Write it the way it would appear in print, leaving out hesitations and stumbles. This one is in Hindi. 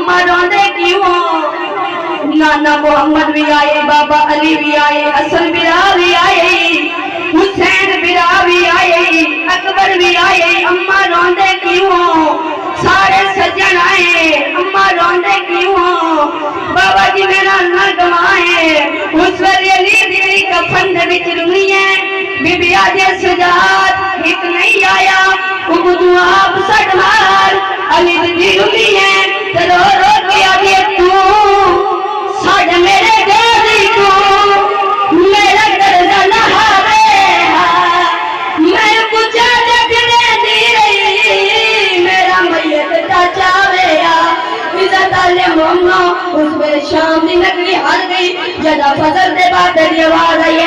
अम्मा रोंदे क्यों? नाना मोहम्मद भी आए, बाबा अली भी आए, हसन बिरा भी आए, हुसैन बिरा भी आए, अकबर भी आए, अम्मा रोंदे क्यों? सारे सज्जन आए, अम्मा रोंदे क्यों? बाबा जी मेरा न गवाए, उस वेले अली दी कफन दे विच रुनी है, बीबी आजे सजाद एक नहीं आया, उबदू आप सटवार अली दी रुनी है, रो रो के आगे तू साढ़े मेरे गाली को मेरा कर्जा न हारे, मैं पूछा जगने दी रही मेरा मैयत चाचा वेया इज्जत आले मोमो उस वेले शाम दी नगरी हार गई जदा फजल दे बाद आवाज आई